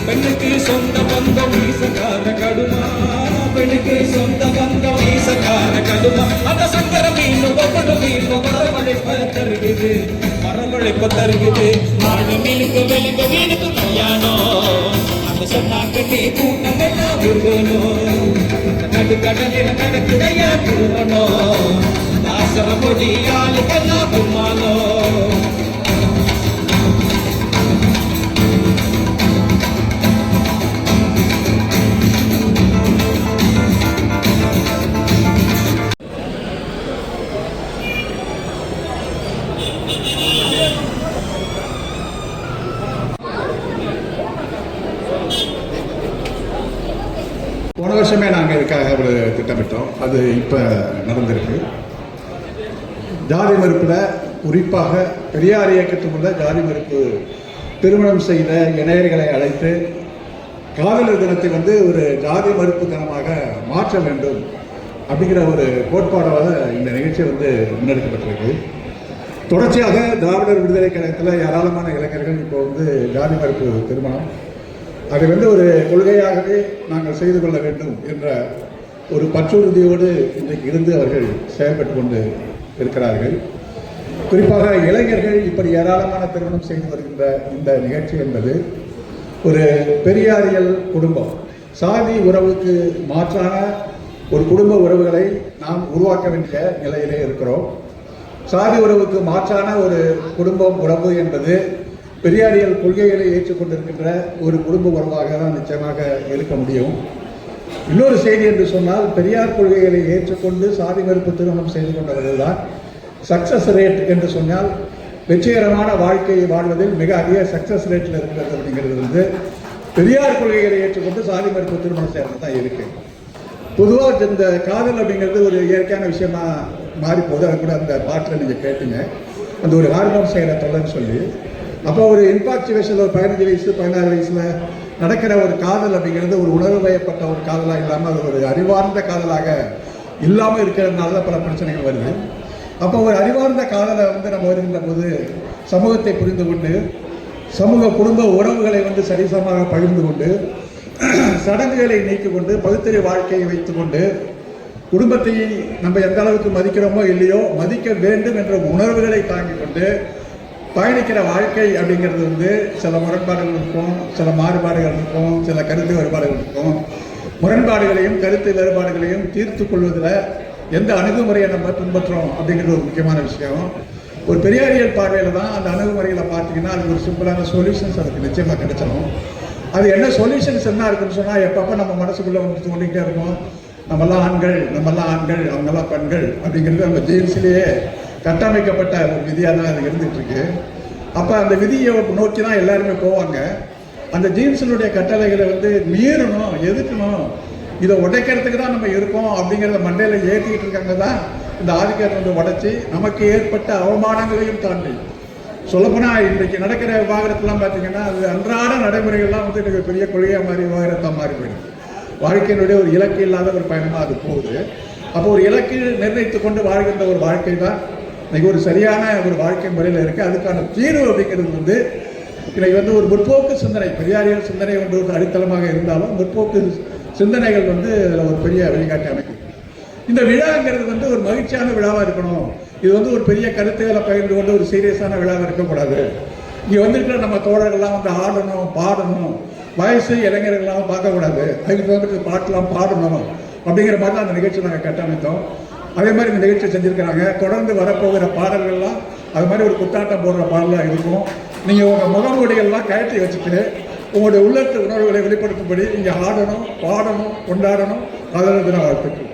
பெண்ணுக்கு சொந்த பந்தம் வீசக்கார கடுமா, பெண்ணுக்கு சொந்த பந்தம் வீசக்கார கடுமா. அந்த சங்கர மீன் ஒவ்வொரு மீன் மரமழைப்ப தருகுது, மரமழைப்ப தருகுது. மாடு மீனுக்கு வெளுக்கு மீனுக்கு கல்யாணம், அந்த சொன்னாக்கே கூட்டம் எல்லாம் விரும்பணும். நடுக்கடலில் நடக்குதையா திருமணம், ஆசர மொழி ஆளுக்கெல்லாம் கும்மானம். போன வருஷமே நாங்கள் இதுக்காக ஒரு திட்டமிட்டோம். அது இப்போ நடந்திருக்கு. ஜாதி மறுப்பில் குறிப்பாக பெரியார் இயக்கத்துக்குள்ள ஜாதி மறுப்பு திருமணம் செய்த இணையர்களை அழைத்து காதலர் தினத்தை ஒரு ஜாதி மறுப்பு தினமாக மாற்ற வேண்டும் அப்படிங்கிற ஒரு கோட்பாடாக இந்த நிகழ்ச்சி முன்னெடுக்கப்பட்டிருக்கு. தொடர்ச்சியாக திராவிடர் விடுதலை கழகத்தில் ஏராளமான இளைஞர்கள் இப்போ ஜாதி மறுப்பு திருமணம் அதை ஒரு கொள்கையாகவே நாங்கள் செய்து கொள்ள வேண்டும் என்ற ஒரு பற்றுறுதியோடு இன்றைக்கு இருந்து அவர்கள் செயல்பட்டு கொண்டு இருக்கிறார்கள். குறிப்பாக இளைஞர்கள் இப்படி ஏராளமான திருமணம் செய்து வருகின்ற இந்த நிகழ்ச்சி என்பது ஒரு பெரியாரியல் குடும்பம், சாதி உறவுக்கு மாற்றான ஒரு குடும்ப உறவுகளை நாம் உருவாக்க வேண்டிய நிலையிலே இருக்கிறோம். சாதி உறவுக்கு மாற்றான ஒரு குடும்பம் உறவு என்பது பெரியாரியல் கொள்கைகளை ஏற்றுக்கொண்டிருக்கின்ற ஒரு குடும்ப உறவாக தான் நிச்சயமாக இருக்க முடியும். இன்னொரு செய்தி என்று சொன்னால், பெரியார் கொள்கைகளை ஏற்றுக்கொண்டு சாதி மறுப்பு திருமணம் செய்து கொண்டவர்கள் தான் சக்சஸ் ரேட் என்று சொன்னால் வெற்றிகரமான வாழ்க்கையை வாழ்வதில் மிக அதிக சக்சஸ் ரேட்டில் இருக்கிறது. அப்படிங்கிறது பெரியார் கொள்கைகளை ஏற்றுக்கொண்டு சாதி மறுப்பு திருமணம் செய்கிறது தான் இருக்கு. பொதுவாக இந்த காதல் அப்படிங்கிறது ஒரு இயற்கையான விஷயமா மாறி போகுது. அது கூட அந்த பாட்டில் நீங்கள் கேட்டீங்க, அந்த ஒரு ஹார்மோன் செய்கிற தொல்லைன்னு சொல்லி. அப்போ ஒரு இன்பாக்சுவேஷன் ஒரு 15 வயசு 16 வயசுல நடக்கிற ஒரு காதல் அப்படிங்கிறது ஒரு உணர்வு வயப்பட்ட ஒரு காதலாக இல்லாமல் அது ஒரு அறிவார்ந்த காதலாக இல்லாமல் இருக்கிறதுனால தான் பல பிரச்சனைகள் வருது. அப்போ ஒரு அறிவார்ந்த காதலை நம்ம வருகின்ற போது சமூகத்தை புரிந்து கொண்டு சமூக குடும்ப உறவுகளை சரிசமமாக பகிர்ந்து கொண்டு சடங்குகளை நீக்கிக்கொண்டு பகுத்தறி வாழ்க்கையை வைத்துக்கொண்டு குடும்பத்தை நம்ம எந்த அளவுக்கு மதிக்கிறோமோ இல்லையோ மதிக்க வேண்டும் என்ற உணர்வுகளை தாங்கிக் கொண்டு பயணிக்கிற வாழ்க்கை அப்படிங்கிறது சில முரண்பாடுகள் இருக்கும், சில மாறுபாடுகள் இருக்கும், சில கருத்து வேறுபாடுகள் இருக்கும். முரண்பாடுகளையும் கருத்து வேறுபாடுகளையும் தீர்த்து கொள்வதில் எந்த அணுகுமுறையை நம்ம பின்பற்றோம் அப்படிங்கிறது ஒரு முக்கியமான விஷயம். ஒரு பெரியாரியல் பார்வையில் தான் அந்த அணுகுமுறையில் பார்த்தீங்கன்னா அது ஒரு சிம்பிளான சொல்யூஷன்ஸ் அதுக்கு நிச்சயமாக கிடைச்சிடும். அது என்ன சொல்யூஷன்ஸ் என்ன இருக்குன்னு சொன்னால், எப்பப்போ நம்ம மனசுக்குள்ளே தோண்டிகிட்டே இருக்கும், நம்மெல்லாம் ஆண்கள் அவங்கெல்லாம் பெண்கள் அப்படிங்கிறது நம்ம ஜீன்ஸ்லேயே கட்டமைக்கப்பட்ட ஒரு விதியாக தான் அது இருந்துகிட்டு இருக்கு. அப்போ அந்த விதியை நோக்கி தான் எல்லாருமே போவாங்க. அந்த ஜீன்ஸினுடைய கட்டளைகளை மீறணும், எதுக்கணும், இதை உடைக்கிறதுக்கு தான் நம்ம இருக்கோம் அப்படிங்கிறத மண்டையில் ஏற்றிக்கிட்டு இருக்காங்க தான் இந்த ஆதிக்கத்தை உடைச்சி நமக்கு ஏற்பட்ட அவமானங்களையும் தாண்டி சொல்லப்போனால் இன்றைக்கு நடக்கிற விவாகரத்துலாம் பார்த்தீங்கன்னா அது அன்றாட நடைமுறைகள்லாம் வந்து எனக்கு பெரிய கொள்கையாக மாறி விவாகரத்தாக மாறி போயிடுது. வாழ்க்கையினுடைய ஒரு இலக்கு இல்லாத ஒரு பயணமாக அது போகுது. அப்போ ஒரு இலக்கு நிர்ணயித்து கொண்டு வாழ்கின்ற ஒரு வாழ்க்கை தான் இன்னைக்கு ஒரு சரியான ஒரு வாழ்க்கை முறையில் இருக்குது. அதுக்கான தீர்வு அப்படிங்கிறது வந்து இன்னைக்கு வந்து ஒரு முற்போக்கு சிந்தனை, பெரியாரியல் சிந்தனை ஒன்று ஒரு அடித்தளமாக இருந்தாலும் முற்போக்கு சிந்தனைகள் வந்து அதில் ஒரு பெரிய வழிகாட்டி அமைக்கும். இந்த விழாங்கிறது வந்து ஒரு மகிழ்ச்சியான விழாவாக இருக்கணும். இது வந்து ஒரு பெரிய கருத்துக்களை பகிர்ந்து கொண்டு ஒரு சீரியஸான விழாவாக இருக்கக்கூடாது. இங்கே வந்துட்டு நம்ம தோழர்கள்லாம் வந்து ஆடணும் பாடணும், வயசு இளைஞர்கள்லாம் பார்க்கக்கூடாது, அதுக்கு வந்துட்டு பாட்டெலாம் பாடணும் அப்படிங்கிற மாதிரி தான் அந்த நிகழ்ச்சி நாங்கள் கட்டமைத்தோம். அதே மாதிரி இந்த நிகழ்ச்சி செஞ்சுருக்கிறாங்க. தொடர்ந்து வரப்போகிற பாடல்கள்லாம் அது மாதிரி ஒரு குத்தாட்டம் போடுற பாடலாக இருக்கும். நீங்கள் உங்கள் முகமூடிகள்லாம் கழட்டி வச்சுட்டு உங்களுடைய உள்ளத்து உணர்வுகளை வெளிப்படுத்தும்படி இங்கே ஆடணும் பாடணும் கொண்டாடணும். அதற்கு நான் வாழ்த்துக்கள்.